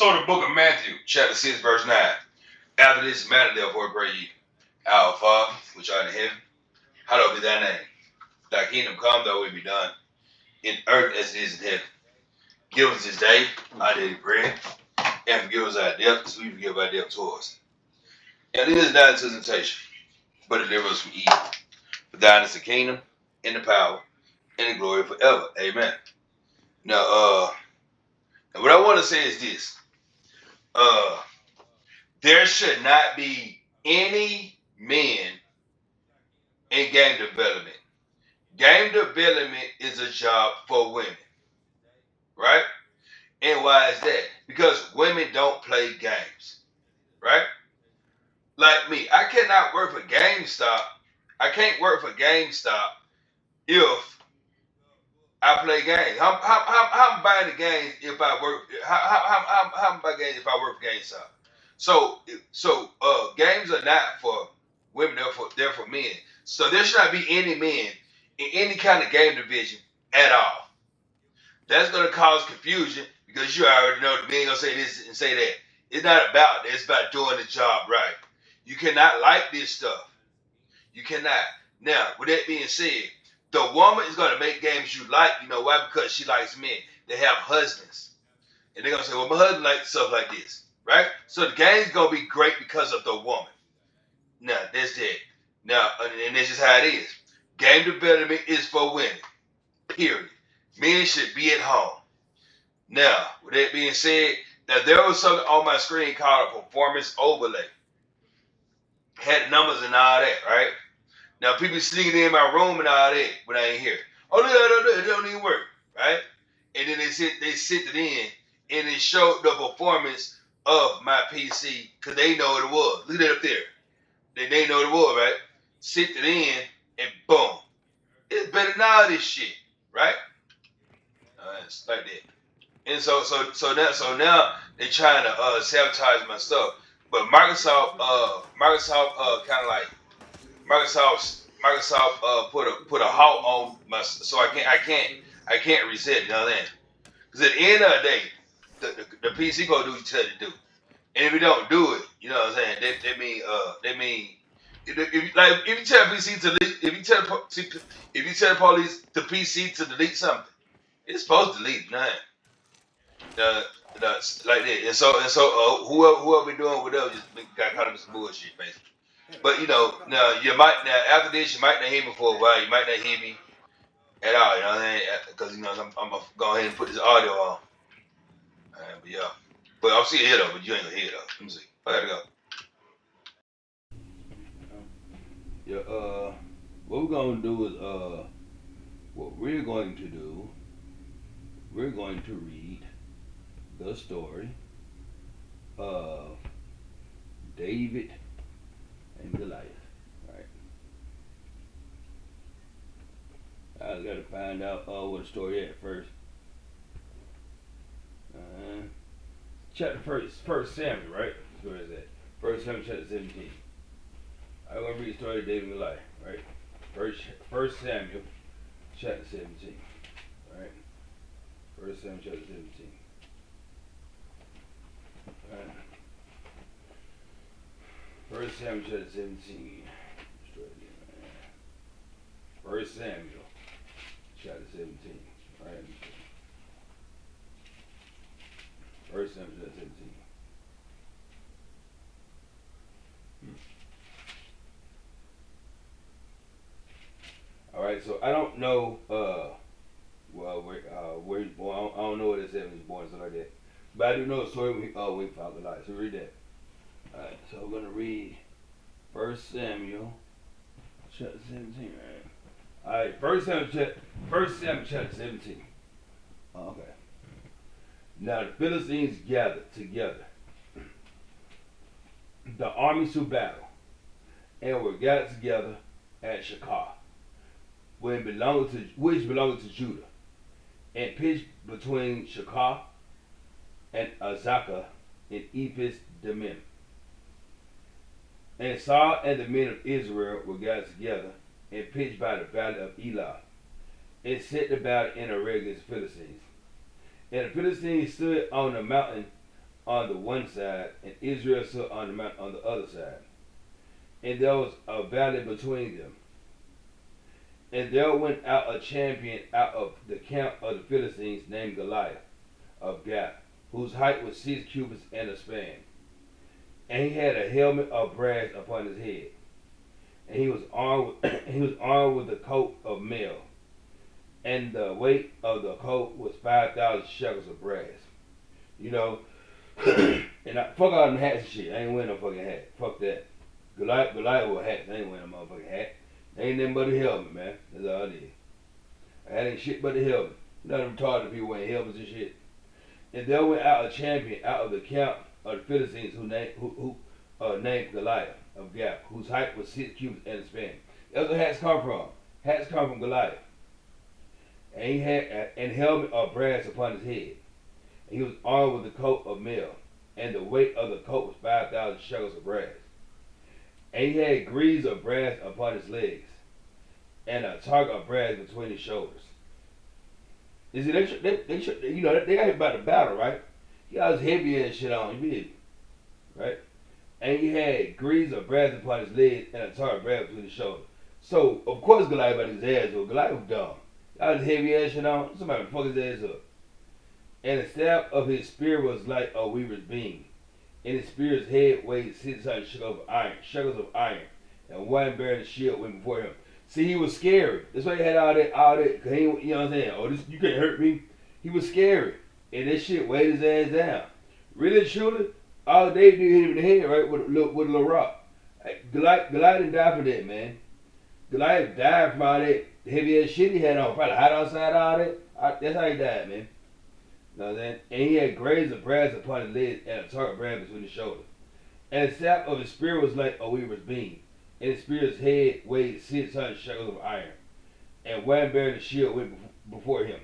So the book of Matthew, chapter 6, verse 9. After this manner, therefore, pray ye, Our Father, which art in heaven, hallowed be thy name. Thy kingdom come, thy will be done, in earth as it is in heaven. Give us this day our daily bread, and forgive us our debts, as we forgive our debtors. And lead us not into temptation, but deliver us from evil. For thine is the kingdom, and the power, and the glory forever. Amen. Now, what I want to say is this. There should not be any men in game development. Game development is a job for women, right? And why is that? Because women don't play games, right? Like me, I cannot work for GameStop. I can't work for GameStop if I play games. How I'm buying the games if I work? How I'm buying games if I work for GameStop? So games are not for women; they're for men. So there should not be any men in any kind of game division at all. That's going to cause confusion because you already know the men gonna say this and say that. It's not about that. It's about doing the job right. You cannot like this stuff. You cannot. Now, with that being said, the woman is going to make games you like. You know why? Because she likes men. They have husbands. And they're going to say, well, my husband likes stuff like this. Right? So the game's going to be great because of the woman. Now, that's that. Now, and that's just how it is. Game development is for women. Period. Men should be at home. Now, with that being said, now there was something on my screen called a performance overlay. Had numbers and all that, right? Now people sneaking in my room and all that, but I ain't here. Oh, no, it don't even work, right? And then they sent it in, and it showed the performance of my PC because they know what it was. Look at it up there. They know what it was, right? Sent it in, and boom, it's better than all this shit, right? It's like that. And so now they trying to sabotage my stuff. But Microsoft kind of like Microsoft put a halt on my, so I can't reset. You know what I mean? Because at the end of the day, the PC gonna do what you tell it to do, and if you don't do it, you know what I'm saying? They mean if you tell PC to delete, if you tell the police the PC to delete something, it's supposed to delete nothing. Like that, and so whoever be doing whatever just got caught up in some bullshit, basically. But now after this you might not hear me for a while. You might not hear me at all. You know what I'm saying? Because I'm gonna go ahead and put this audio on. But yeah, but I'm still here though. But you ain't gonna hear it though. Let me see. I gotta go. Yeah. What we're gonna do is what we're going to do. We're going to read the story of David and Goliath. Right. I got to find out what the story is first. Chapter first Samuel, right? Where is that? First Samuel chapter 17. I'm gonna read the story of David and Goliath, right? First Samuel chapter 17. Right? First Samuel chapter 17. Right. First Samuel chapter 17. First Samuel chapter 17. Right. First Samuel chapter 17. All right. So I don't know. I don't know where this Evan was born, something like that. But I do know the story we found Goliath. So read that. Alright, so we're gonna read 1 Samuel chapter 17, right? Alright, 1 Samuel chapter 17. Okay. Now the Philistines gathered together, the armies to battle, and were gathered together at Shekar, which belonged to Judah, and pitched between Shekar and Azekah in Ephes Dammim. And Saul and the men of Israel were gathered together and pitched by the valley of Elah, and set the battle in array against the Philistines. And the Philistines stood on the mountain on the one side, and Israel stood on the mount on the other side. And there was a valley between them. And there went out a champion out of the camp of the Philistines named Goliath of Gath, whose height was 6 cubits and a span. And he had a helmet of brass upon his head, and he was armed with, he was armed with a coat of mail, and the weight of the coat was 5,000 shekels of brass. You know, and fuck all them hats and shit. I ain't wearing no fucking hat. Fuck that. Goliath wore hats. I ain't wearing no motherfucking hat. Ain't nothing but a helmet, man. That's all it is. I ain't shit but a helmet. None of them retarded people wearing helmets and shit. And there went out a champion out of the camp of the Philistines named Goliath of Gath, whose height was 6 cubits and a span. That's where hats come from. Hats come from Goliath. And he had an helmet of brass upon his head. And he was armed with a coat of mail, and the weight of the coat was 5,000 shekels of brass. And he had greaves of brass upon his legs, and a target of brass between his shoulders. You see, they got him by the battle, right? He got his heavy ass shit on, you feel me? Right? And he had greaves of brass upon his legs, and a target of brass between his shoulders. So, of course, Goliath got his ass up. Goliath was dumb. Got his heavy ass shit on. Somebody fuck his ass up. And the staff of his spear was like a weaver's beam. And his spear's head weighed 600 shekels of iron. And one bearing the shield went before him. See, he was scary. That's why he had all that, cause he, you know what I'm saying? Oh, you can't hurt me. He was scary. And that shit weighed his ass down. Really, truly, all they did hit him in the head, right, with a little rock. Goliath didn't die for that, man. Goliath died from all that heavy ass shit he had on. Probably hot outside, all that. That's how he died, man. You know what I'm saying? And he had graves of brass upon his legs and a target of brass between his shoulders. And the staff of his spear was like a weaver's beam. And his spear's head weighed 600 shekels of iron. And one bearing the shield went before him.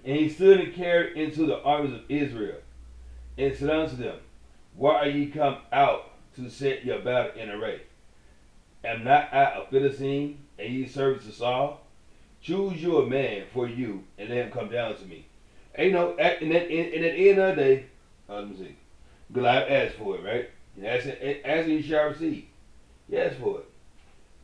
And he stood and carried into the armies of Israel, and said unto them, why are ye come out to set your battle in array? Am not I a Philistine, and ye servants to Saul? Choose you a man for you, and let him come down to me. And you know, at the end of the day, let me see. Goliath asked for it, right? And asking you shall receive. He asked for it.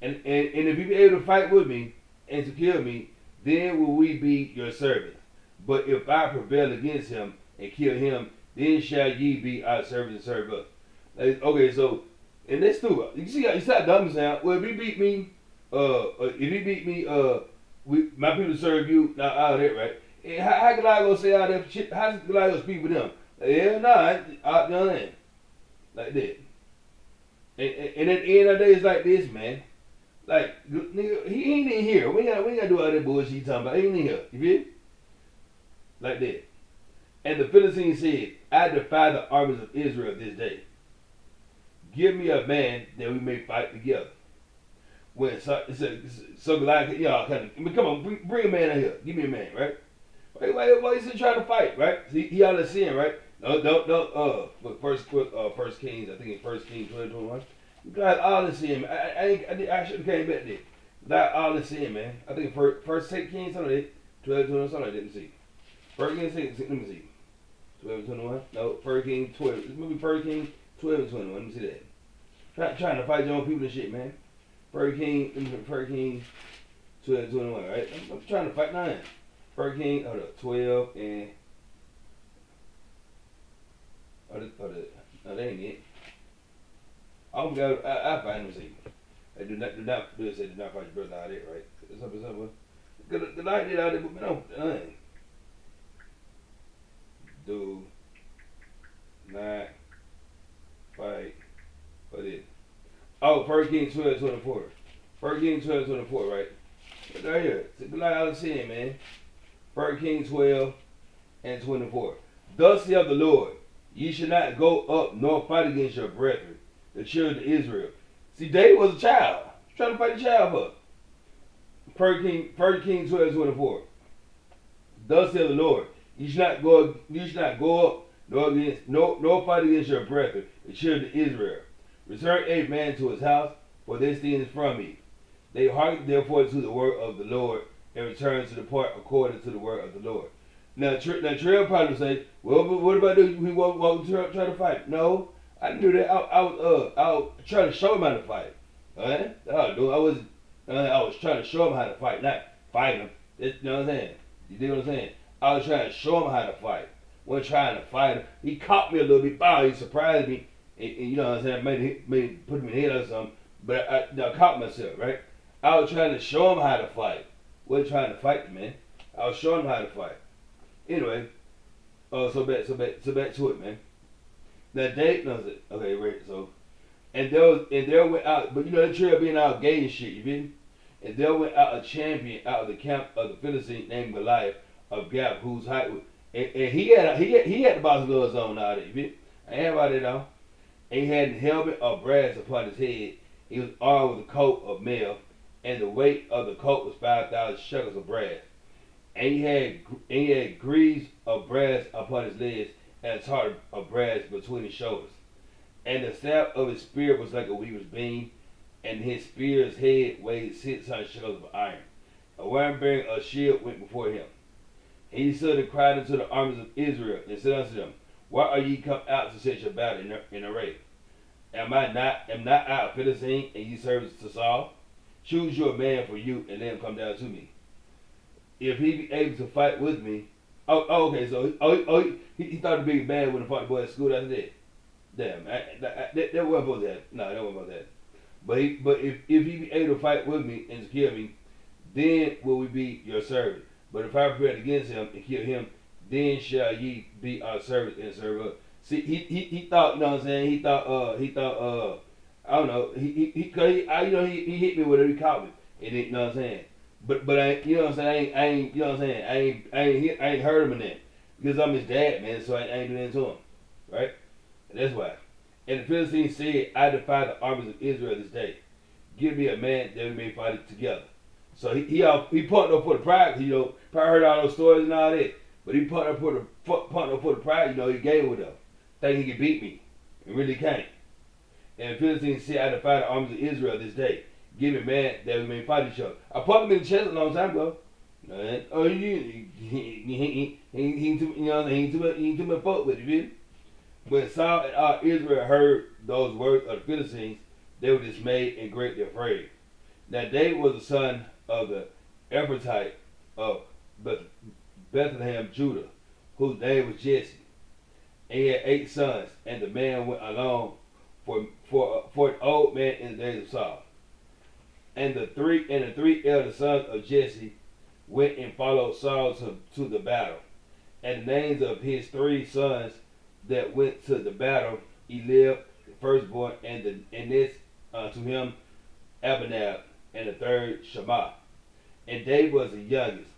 And if you be able to fight with me and to kill me, then will we be your servants. But if I prevail against him and kill him, then shall ye be our servants and serve us. Like, okay, so, and that's stupid. You see how dumb it sounds? Well, if he beat me, my people serve you, not all that, right? And how can I go say all that shit? How can I go speak with them? Like, yeah, nah, you know what I mean? Like that. And at the end of the day, it's like this, man. Like, nigga, he ain't in here. We ain't gotta do all that bullshit he talking about. He ain't in here. You feel? Like that. And the Philistines said, I defy the armies of Israel this day. Give me a man that we may fight together. When so Goliath, y'all kind of, come on, bring a man out here. Give me a man, right? Why you still trying to fight, right? See, he all is sin, right? First Kings, I think it's First Kings 20:21. Goliath all is sin, man. I should have came back there. Goliath all is sin, man. I think First Kings, something like that. 12:21, something like that. Let me see. First Kings, let me see. 12:21. No, First Kings 12. This movie First Kings 12:21. Let me see that. Trying to fight your own people and shit, man. First Kings 12:21, right? I'm trying to fight 9. First King, hold up, 12 and no, that ain't it. I'm gonna I find them see. They do not do it. Say do not fight your brother out there, right? Something. The light did out there, but no, do not fight for this. Oh, First King 12:24. First King 12:24, right? Right here. It's the light out of sin, man. 1 Kings 12:24. Thus saith the Lord, ye shall not go up nor fight against your brethren, the children of Israel. See, David was a child. He's trying to fight a child for. 1 Kings 12:24. Thus saith the Lord, ye shall not go up nor fight against your brethren, the children of Israel. Return every man to his house, for this thing is from me. They hearkened therefore to the word of the Lord, and returned to depart according to the word of the Lord. Now Trail probably say, well, but what about we walk try to fight? No, I didn't do that. I was trying to show him how to fight. Alright? I was trying to show him how to fight, not fight him. You know what I'm saying? You dig what I'm saying? I was trying to show him how to fight. Wasn't trying to fight him. He caught me a little bit. Wow, he surprised me. And you know what I'm saying? Made put him in the head or something. But I caught myself, right? I was trying to show him how to fight. Wasn't trying to fight the man. I was showing him how to fight. Anyway, so back to it, man. Now Dave knows it. Okay, right. So and there went out, but you know the trail being out gay and shit. You feel me? And there went out a champion out of the camp of the Philistines named Goliath of Gath, whose height was, and he had the box gloves on out there. You feel me? I ain't about it on. And he had a helmet of brass upon his head. He was armed with a coat of mail, and the weight of the coat was 5,000 shekels of brass. And he had greaves of brass upon his legs, and a target of brass between his shoulders. And the staff of his spear was like a weaver's beam, and his spear's head weighed 600 shekels of iron. A one bearing a shield went before him. And he stood and cried unto the armies of Israel, and said unto them, why are ye come out to set your battle in array? Am not I a Philistine, and ye servants to Saul? Choose your man for you, and let him come down to me. If he be able to fight with me. Okay. So he thought the big bad when the fought the boy at school after that. Damn, that wasn't supposed to happen. No, that wasn't supposed to happen. But if he be able to fight with me and to kill me, then will we be your servant. But if I prevail against him and kill him, then shall ye be our servants and serve us. See, he thought, you know what I'm saying? He thought, I don't know. He hit me whatever he caught me, and you know what I'm saying? But I, you know what I'm saying? I ain't, you know what I'm saying? I ain't hurt him in that because I'm his dad, man. So I ain't doing anything to him, right? And that's why. And the Philistines said, I defy the armies of Israel this day. Give me a man that we may fight it together. So he pumped up for the pride. You know, probably heard all those stories and all that. But he pumped up for the pride. You know, he gave with them, think he could beat me, and really can't. And the Philistines said, I defy the armies of Israel this day. Give me a man that we may fight each other. I pumped him in the chest a long time ago. Oh, he ain't too much fault with it, you. When Saul and all Israel heard those words of the Philistines, they were dismayed and greatly afraid. Now David was the son of the Ephrathite of Bethlehem, Judah, whose name was Jesse. And he had 8 sons, and the man went along for an old man in the days of Saul. And the three elder sons of Jesse went and followed Saul to the battle. And the names of his 3 sons that went to the battle, Eliab, the firstborn, and this to him Abinab, and the third Shammah. And David was the youngest,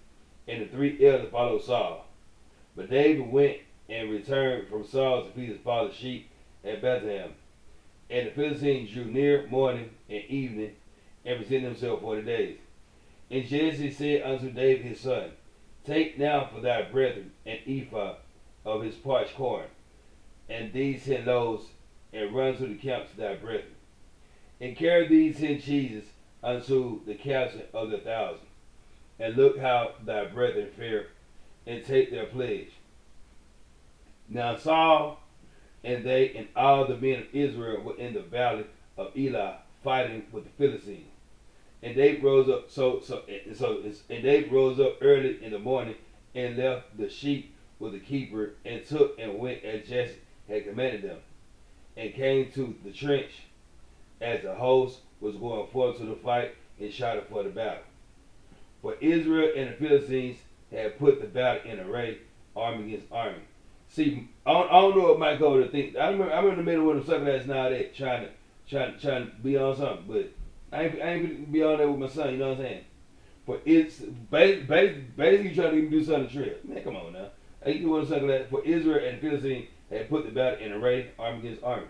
and the 3 elders followed Saul. But David went and returned from Saul to feed his father's sheep at Bethlehem. And the Philistines drew near morning and evening, and presented themselves 40 days. And Jesse said unto David his son, take now for thy brethren an ephah of his parched corn, and these 10 loaves, and run to the camp to thy brethren. And carry these 10 cheeses unto the captain of the 1,000, and look how thy brethren fare, and take their pledge. Now Saul and they and all the men of Israel were in the valley of Elah fighting with the Philistines. And David rose up and David rose up early in the morning and left the sheep with the keeper, and took and went as Jesse had commanded them, and came to the trench as the host was going forth to the fight, and shouted for the battle. For Israel and the Philistines had put the battle in array, army against army. See, I don't know what might go to think. I'm in the middle with them sucking ass now that trying to be on something, but I ain't gonna be on there with my son. You know what I'm saying? But it's basically trying to even do something to trip. Man, come on now. I ain't want to suck that. For Israel and the Philistines had put the battle in array, army against army.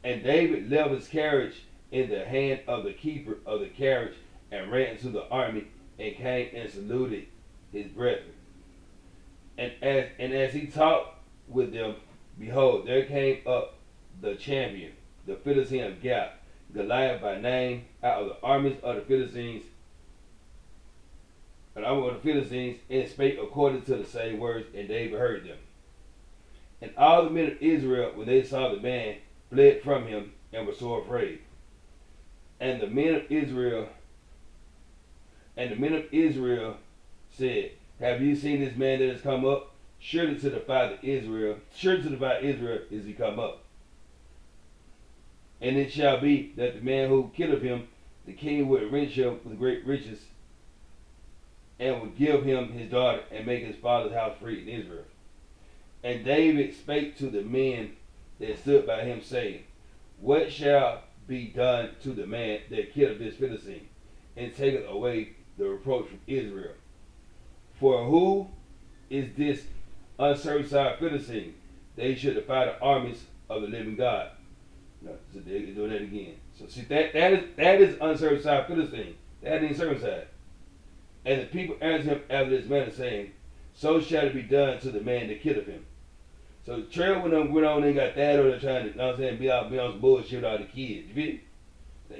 And David left his carriage in the hand of the keeper of the carriage, and ran into the army, and came and saluted his brethren. And as he talked with them, behold, there came up the champion, the Philistine of Gath, Goliath by name, out of the armies of the Philistines. and I were the Philistines, and spake according to the same words, and David heard them. And all the men of Israel, when they saw the man, fled from him, and were sore afraid. And the men of Israel, said, Have you seen this man that has come up? Surely to defy Israel is he come up. And it shall be that the man who killeth him, the king would enrich him with great riches, and would give him his daughter, and make his father's house free in Israel. And David spake to the men that stood by him, saying, What shall be done to the man that killeth this Philistine, and taketh away the reproach from Israel? For who is this uncircumcised Philistine, that he should defy the armies of the living God? No, so they're doing that again. So see that is uncircumcised Philistine. That ain't circumcised. And the people answered him after this manner, saying, So shall it be done to the man that killeth him. So the trail went on and got that over there trying to, you know what I'm saying, be on some bullshit with all the kids. You feel?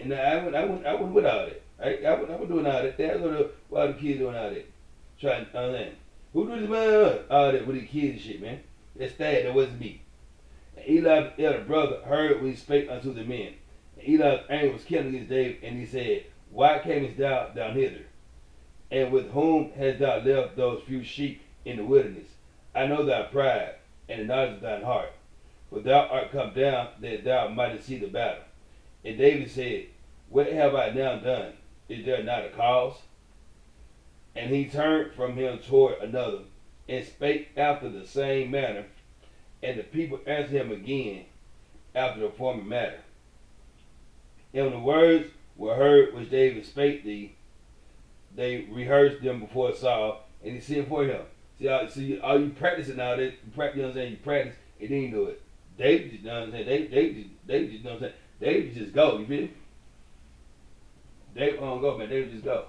And I went with all that. I wasn't doing all that. That's what all the kids doing all that. Trying, you know what I'm saying? Who do this man all that with the kids and shit, man? That's that wasn't me. And Eli, the elder brother, heard when he spake unto the men. And Eli's anger was kindled against David, and he said, Why camest thou down hither? And with whom hast thou left those few sheep in the wilderness? I know thy pride, and the knowledge of thine heart. For thou art come down, that thou mightest see the battle. And David said, What have I now done? Is there not a cause? And he turned from him toward another, and spake after the same manner. And the people answered him again after the former manner. And when the words were heard which David spake thee, they rehearsed them before Saul, and he sent for him. See, all you practicing now, that you practice, you know what I'm saying? You practice, and then you do it. David, you know what I'm saying? David, you know what I'm saying? David just go, you feel? David don't go, man. David just go.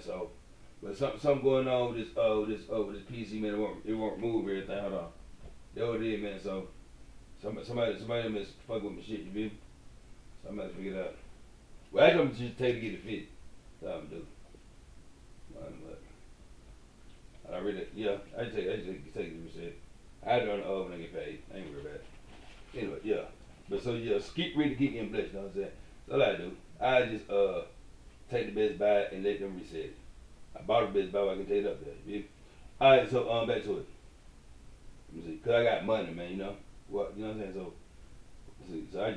So, but something going on with this PC, man. It won't move everything. Hold on. That's what it is, man. So somebody is fucking with my shit. You feel? Somebody figure it out. Well, actually, I'm just take to get it fit. That's what I'm do. I really, yeah. I just take it to reset. I do it on the oven when I get paid. I ain't worried about it. Anyway, yeah. But so yeah, keep getting blessed. You know what I'm saying? That's all I do. I just take the Best Buy and let them reset it. I bought the Best Buy, I can take it up there. You feel? All right, so back to it. Let me see, cause I got money, man. You know what? You know what I'm saying? So I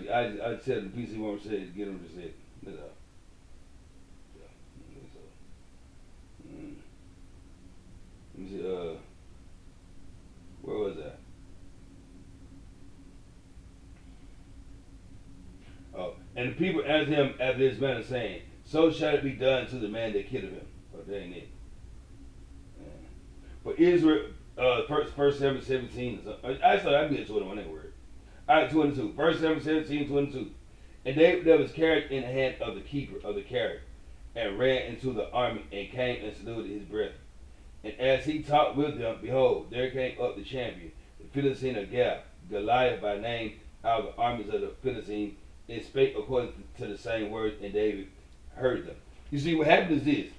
tell the PC won't reset it, get them reset. That's all. Yeah. So, let me see. Where was I? Oh, and the people answered him after this manner, saying, So shall it be done to the man that killed him. Oh, that ain't it. Yeah. But Israel, verse 17. I thought I'd get 21 that word. All right, 22. Verse 17, 22. And David that was carried in the hand of the keeper of the carriage, and ran into the army, and came and saluted his brethren. And as he talked with them, behold, there came up the champion, the Philistine of Gath, Goliath by name, out of the armies of the Philistines, and spake according to the same words, and David heard them. You see, what happened is this.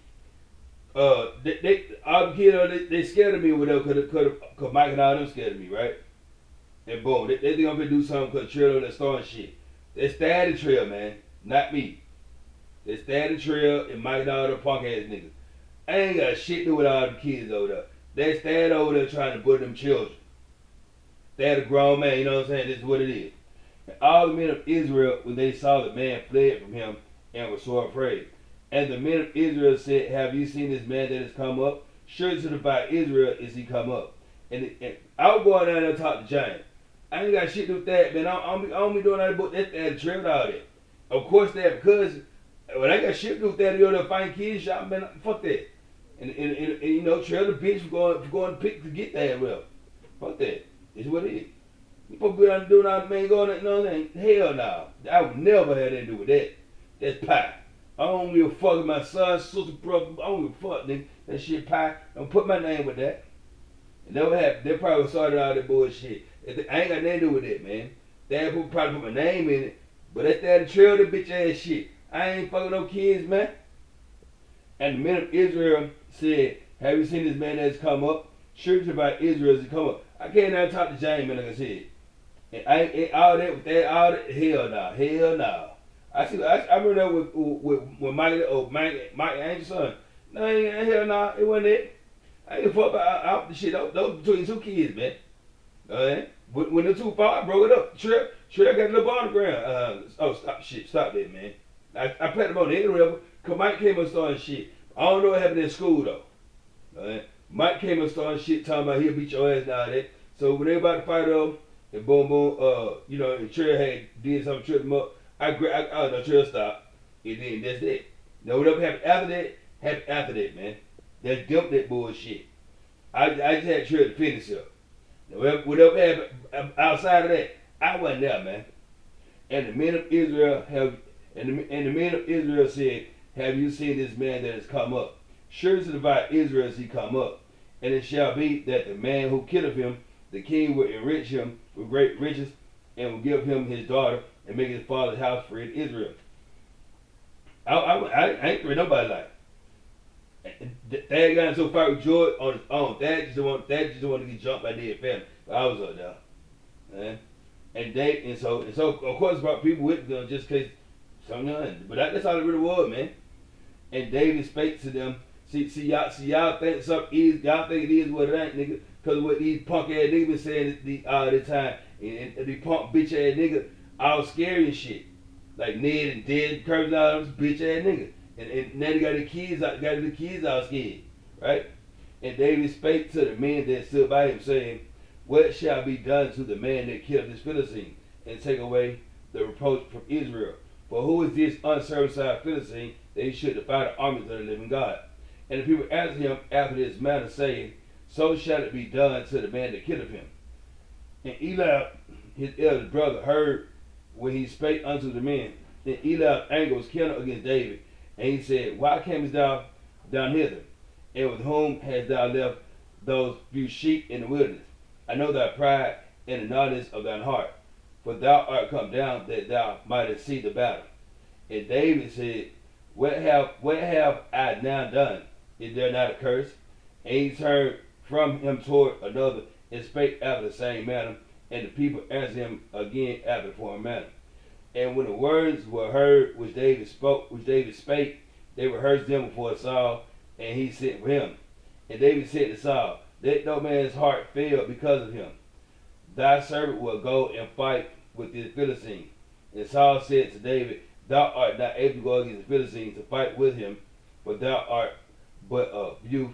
All the kids, they scared of me with them, because Mike and all them scared of me, right? And boom, they think I'm going to do something because Trail that's throwing shit. They started Trail, man, not me. They started Trail and Mike and all them punk ass niggas. I ain't got shit to do with all the kids over there. They stand over there trying to put them children. They're a grown man, you know what I'm saying? This is what it is. And all the men of Israel, when they saw the man, fled from him and were sore afraid. And the men of Israel said, Have you seen this man that has come up? Surely to defy Israel is he come up. And I was going down there and talk to Giant. I ain't got shit to do with that, man. I don't be doing that, but that's tripped all that. Of course, that because when I got shit to do with that, you're there fighting kids shop, man. Fuck that. And you know, trail the bitch for going to pick to get that well. Fuck that. It's what it is. You supposed to be out doing all the man going, you know what I'm saying? Hell no. I would never have that to do with that. That's pie. I don't give a fuck with my son, sister, brother. I don't give a fuck, nigga. That shit pie. Don't put my name with that. And that would happen. They probably started all that bullshit. I ain't got nothing to do with that, man. They probably put my name in it. But that's that trail the bitch ass shit. I ain't fucking no kids, man. And the men of Israel said, have you seen this man that's come up? Surely about Israel has come up. I can't now talk to James, man, like I said. And I ain't all that with that, all that, hell no, hell no. I remember that with Mike Angel's son. No, hell no, it wasn't it. I ain't fuck about the shit. Those between two kids, man. Alright? When the two fought, I broke it up. Sure, I got a little on the ground. Stop that, man. I played him on the head or whatever, because Mike came and started shit. I don't know what happened in school, though. Alright? Mike came and started shit talking about he'll beat your ass and all that. So when they about to fight up, and boom, and Trail had did something, tripped him up. Trail stopped. And then that's that. Now, whatever happened after that, man. That's dumped that bullshit. I just had Trail to finish up. Whatever happened outside of that, I wasn't there, man. And the men of Israel the men of Israel said, have you seen this man that has come up? Surely to divide Israel as he come up. And it shall be that the man who killeth him, the king will enrich him with great riches, and will give him his daughter, and make his father's house free in Israel. I ain't threatening nobody like. Dad got into a fight with George on his own. Dad just wanted to get jumped by their family. But I was up there, man. And so of course about people with them just in case something. But that's all it really was, man. And David spake to them. See y'all think something is, y'all think it is what it ain't, nigga. Cause what these punk ass niggas been saying all the time, and these punk bitch ass niggas all scary and shit. Like Ned and Dead, Curtis and all those bitch ass niggas. And now they got the kids all scared, right? And David spake to the men that stood by him, saying, what shall be done to the man that killed this Philistine, and take away the reproach from Israel? For who is this uncircumcised Philistine that he should defy the armies of the living God? And the people answered him after this manner, saying, so shall it be done to the man that killeth him. And Eli, his eldest brother, heard when he spake unto the men. Then Eli's anger was kindled against David, and he said, why camest thou down hither? And with whom hast thou left those few sheep in the wilderness? I know thy pride and the naughtiness of thine heart, for thou art come down that thou mightest see the battle. And David said, what have I now done? Is there not a curse? And he turned from him toward another, and spake after the same manner, and the people answered him again after the former manner. And when the words were heard which David spake, they rehearsed them before Saul, and he sent for him. And David said to Saul, let no man's heart fail because of him. Thy servant will go and fight with the Philistine. And Saul said to David, thou art not able to go against the Philistine to fight with him, for thou art but a youth,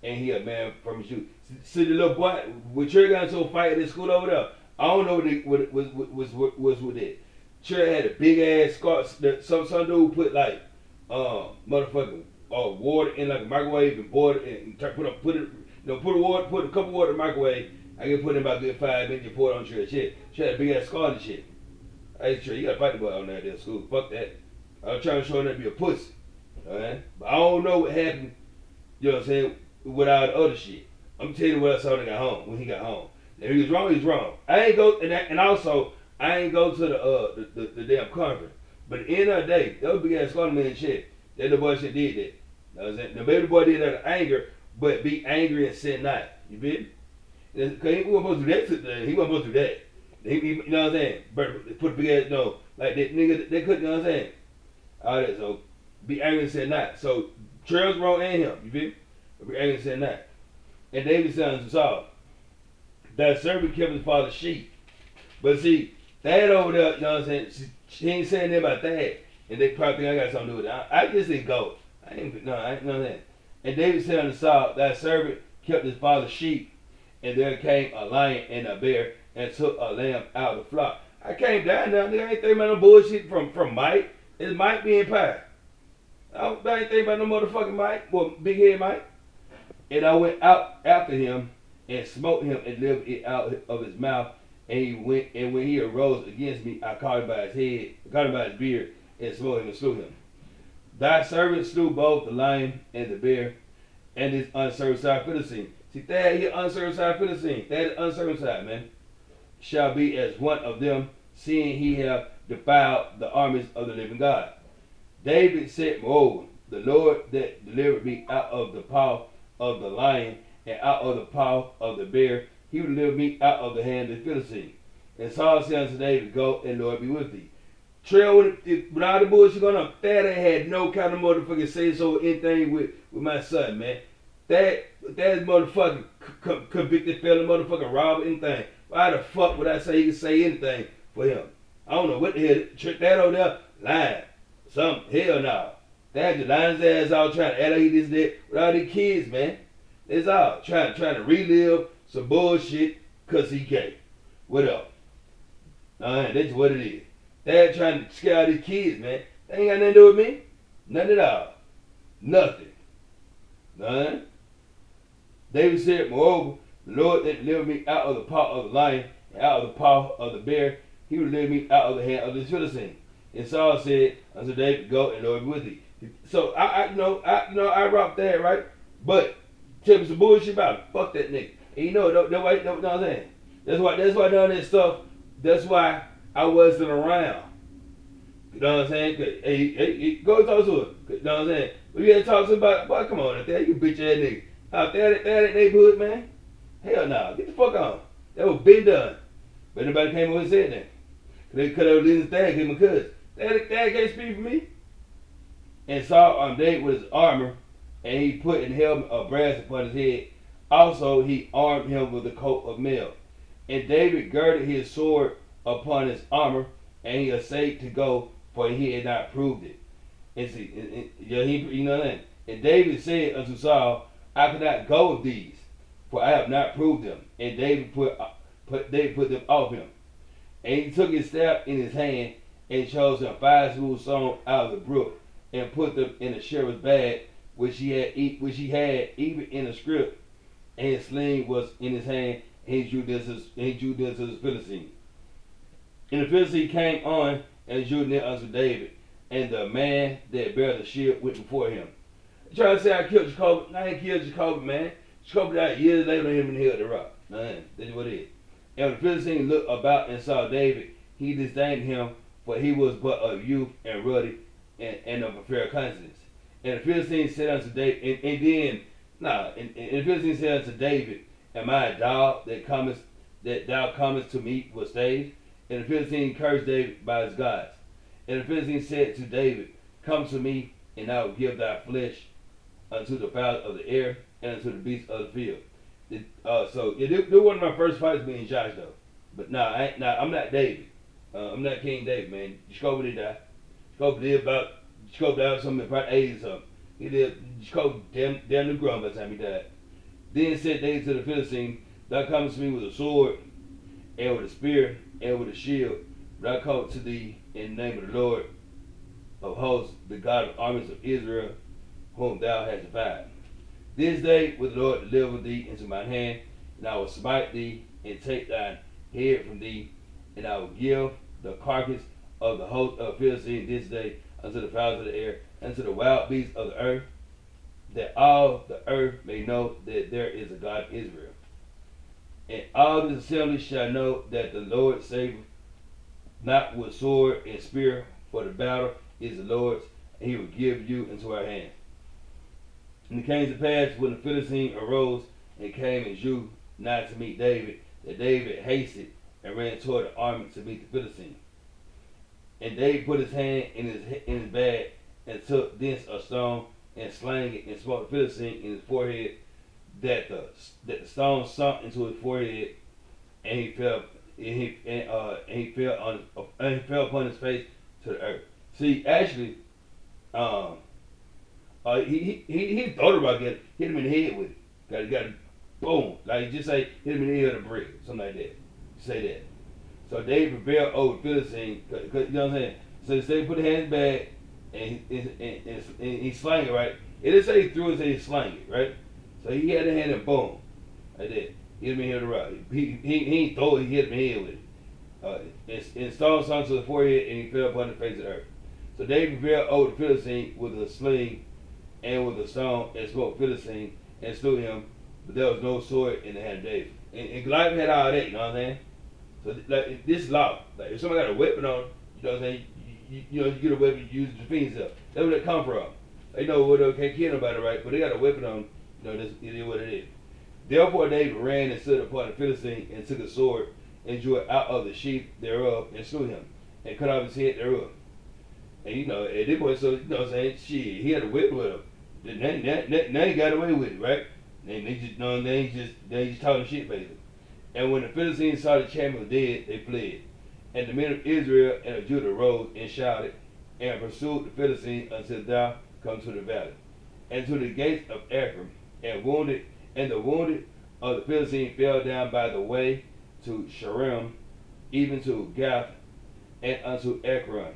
and he a man from his youth. See the little boy, when Trey got into a fight at this school over there, I don't know what was with it. Trey had a big ass scar. Some dude put like motherfucking water in like a microwave and boiled it and put a couple water in the microwave. I can put in about a good 5 minutes and pour it on Trey's shit. Trey had a big ass scar and shit. Hey Trey, you gotta fight the boy on that school. Fuck that. I was trying to show him that to be a pussy. Alright? But I don't know what happened, you know what I'm saying, with all the other shit. I'm telling you what I saw when he got home. If he was wrong, he was wrong. I ain't go to the damn conference. But at the end of the day, that was big ass scar man shit. That little boy shit did that. You know what I'm saying? The baby boy did that out of anger, but be angry and sin not. You feel me? Because he wasn't supposed to do that today. He wasn't supposed to do that. You know what I'm saying? But put a big ass, no. Like that nigga, they couldn't, you know what I'm saying? All that, so be angry and sin not. So Trail's wrong and him, you feel me? Be angry and sin not. And David said unto Saul, thy servant kept his father's sheep. But see, Thad over there, you know what I'm saying? She ain't saying nothing about that. And they probably think I got something to do with it. I just didn't go. I ain't know that. And David said unto Saul, thy servant kept his father's sheep, and there came a lion and a bear, and took a lamb out of the flock. I came down there, nigga. I ain't thinking about no bullshit from Mike. It's Mike being pie. I ain't thinking about no motherfucking Mike. Well, big head Mike. And I went out after him and smote him and delivered it out of his mouth. And when he arose against me, I caught him by his head, caught him by his beard, and smote him and slew him. Thy servant slew both the lion and the bear, and this uncircumcised Philistine. See, Thad here, uncircumcised Philistine. Thad is uncircumcised, man. Shall be as one of them, seeing he have defiled the armies of the living God. David said, moreover, the Lord that delivered me out of the paw of the lion and out of the paw of the bear, he will deliver me out of the hand of the Philistine. And Saul said unto David, Go, and Lord be with thee. Trail with all the bullshit going on. Thad ain't had no kind of motherfucking say so or anything with my son, man. That motherfucking convicted felon, motherfucking robber, anything. Why the fuck would I say he could say anything for him? I don't know what the hell. Trick that over there, lying. Some hell no. That just lying his ass out trying to act like he this that with all these kids, man. It's all trying to relive some bullshit cause he gay. What up? That's what it is. Dad trying to scare all these kids, man. They ain't got nothing to do with me. Nothing at all. Nothing. None. David said, Moreover, the Lord that delivered me out of the paw of the lion and out of the paw of the bear, he will deliver me out of the hand of the Philistine. And Saul said unto David, Go, and Lord be with thee. So I rocked that, right? But tell me some bullshit about it. Fuck that nigga. And you know what I'm saying? That's why I done that stuff. That's why I wasn't around. You know what I'm saying? Hey, go talk to him. You know what I'm saying? But you had to talk to him about, boy, come on out there, you bitch ass nigga. Out there in that neighborhood, man. Hell no. Nah. Get the fuck on. That was been done. But nobody came over and said that. They could have leaned his dad, give him a cousin. Dad can't speak for me. And Saul on David with his armor, and he put an helmet of brass upon his head. Also, he armed him with a coat of mail. And David girded his sword upon his armor, and he essayed to go, for he had not proved it. And see, you know that. And David said unto Saul, I cannot go with these, for I have not proved them. And David put them off him. And he took his staff in his hand, and chose him 5 smooth stones out of the brook, and put them in a shepherd's bag, which he had even in a scrip. And his sling was in his hand, and he drew this as his Philistine. And the Philistine came on and drew near unto David, and the man that bare the shield went before him. Trying to say I killed Jacob. I ain't killed Jacob, man. Jacob died years later on him in the hill of the rock. Man, that's what it is. And when the Philistine looked about and saw David, he disdained him, for he was but of youth and ruddy and of a fair countenance. And the Philistine said unto David, and the Philistine said unto David, Am I a dog that thou comest to me with staves? And the Philistine cursed David by his gods. And the Philistine said to David, Come to me, and I will give thy flesh unto the fowls of the air and unto the beasts of the field. They one of my first fights being Josh though. But I'm not David. I'm not King David, man. Jacob did die. Jacob died something about 80 or something. He did. Jacob damn near grown by the time he died. Then said David to the Philistine, Thou comest to me with a sword and with a spear and with a shield, but I come to thee in the name of the Lord of hosts, the God of armies of Israel, whom thou hast defied. This day will the Lord deliver thee into my hand, and I will smite thee and take thine head from thee, and I will give the carcass of the host of Philistine this day unto the fowls of the air, and to the wild beasts of the earth, that all the earth may know that there is a God in Israel. And all this assembly shall know that the Lord saveth not with sword and spear, for the battle is the Lord's, and he will give you into our hand. And it came to pass when the Philistine arose and came and drew nigh to meet David, that David hasted and ran toward the army to meet the Philistine. And David put his hand in his bag and took thence a stone and slang it and smote the Philistine in his forehead, that the stone sunk into his forehead, and he fell upon his face to the earth. See, actually, he thought about getting hit him in the head with it. Got boom, like just say hit him in the head with a brick, something like that. Say that. So David prevailed over the Philistine, cause, you know what I'm saying. So they put the hands back and he slang it, right. It didn't say he threw it, say he slang it, right. So he had the hand and boom, like that. Hit him in the head with a rock. He ain't throw it, he hit him in the head with it. And stone sunk to the forehead, and he fell upon the face of the earth. So David prevailed over the Philistine with a sling and with a stone, and smote Philistine and slew him, but there was no sword in the hand of David. And Goliath had all that, you know what I'm saying? So like this law, like if somebody got a weapon on, you know what I'm saying? You get a weapon, you use it to defend yourself. That's where that come from. They know what they can't kill nobody, right? But they got a weapon on. This it is what it is. Therefore David ran and stood upon the Philistine and took a sword and drew it out of the sheath thereof and slew him and cut off his head thereof. And at this point, so what I'm saying, shit, he had a whip with him. Now he got away with it, right? And they just talking shit basically. And when the Philistines saw the champion dead, they fled. And the men of Israel and of Judah rose and shouted and pursued the Philistines until thou come to the valley and to the gates of Ephraim, and the wounded of the Philistines fell down by the way to Sharim, even to Gath, and unto Ekron.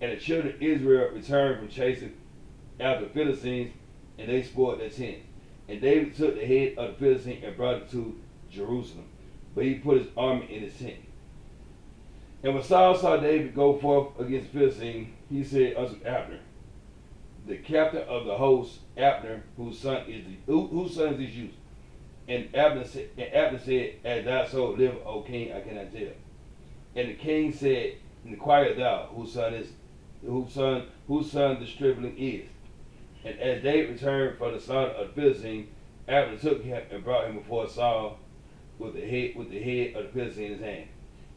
And the children of Israel returned from chasing after the Philistines, and they spoiled their tents. And David took the head of the Philistine and brought it to Jerusalem, but he put his army in his tent. And when Saul saw David go forth against the Philistine, he said unto Abner, the captain of the host, Abner, whose son is this youth? And Abner said, as thy soul live, O king, I cannot tell. And the king said, inquire thou, whose son the stripling is. And as David returned from the slaughter of the Philistine, Abner took him and brought him before Saul with the head of the Philistine in his hand.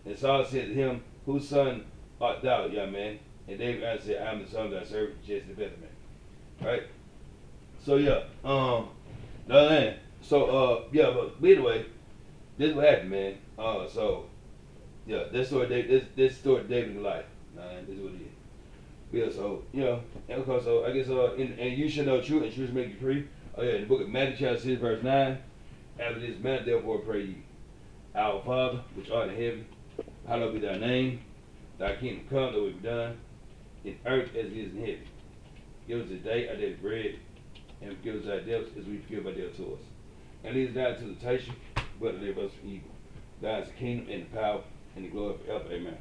And Saul said to him, whose son art thou, young man? And David answered, I am the son of thy servant Jesse the Bethlehem. Right? So yeah, but anyway, this is what happened, man. So yeah, this story David's life. This is what it is. Yeah, so and of course, so I guess and you should know truth, and truth make you free. Oh yeah, in the book of Matthew chapter 6 verse 9. After this manner, therefore pray ye, our Father which art in heaven, hallowed be thy name. Thy kingdom come, thy will be done, in earth as it is in heaven. Give us this day our daily bread, and forgive us our debts as we forgive our debtors to us. And lead us not into temptation, but deliver us from evil. Thine is the kingdom and the power and the glory forever. Amen.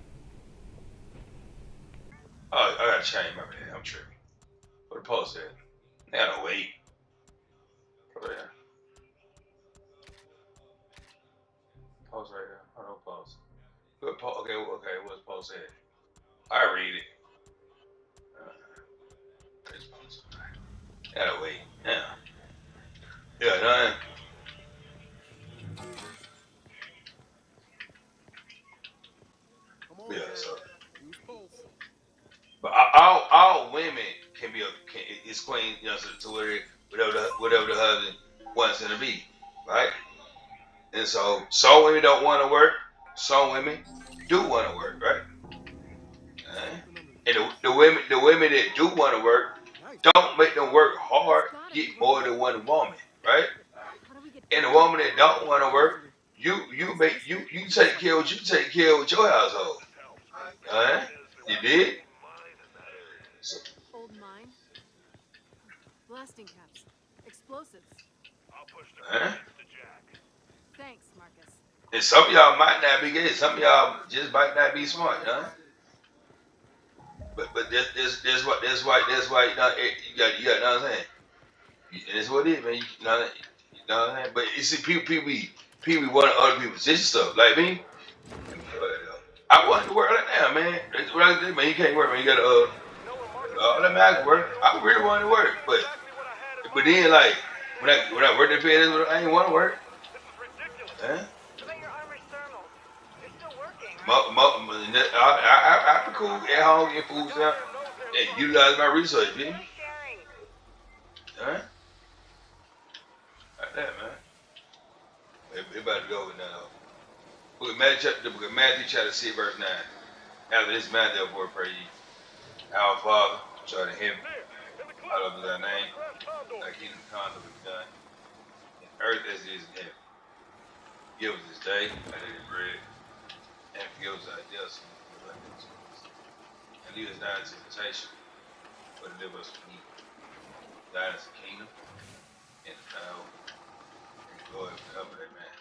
Oh, I gotta change my bad. I'm tripping. What the post said? I gotta wait. Oh yeah. Post right there. Oh no post. Good post. Okay. What's post said? I read it. This post. Gotta wait. Yeah. Yeah. Done. Yeah. So, but all women can be is queen. To whatever the husband wants them to be, right? And so some women don't want to work. Some women do want to work, right? And the women that do want to work, don't make them work hard. Get more than one woman, right? And the woman that don't want to work, you take care of what you take care of with your household. You did? So, Old mine. Blasting caps. Explosives. uh, Thanks, Marcus. and some of y'all might not be good. Some of y'all just might not be smart, huh? But that's why you got know what I'm saying. And that's what it is, man. You know what I'm saying. But you see, people want other people's position stuff. Like me, I want to work right now, man. That's what I do, man. You can't work, man. You gotta let me I can work. I really want to work, but then like when I worked in the field, I ain't want to work. Huh? I be cool at home getting food stuff and utilize my resources, you know? Huh? Like that, man. It about to go with that. The book of Matthew chapter 6 verse 9. After this man therefore pray ye, our Father, which art in heaven, hallowed be thy name. Thy kingdom come, thy will be done, in earth as it is in heaven. Give us this day our daily bread, and forgive us our debts, and lead us not into temptation, but deliver us from evil. Thine is the kingdom, and the power, and the glory forever. Amen.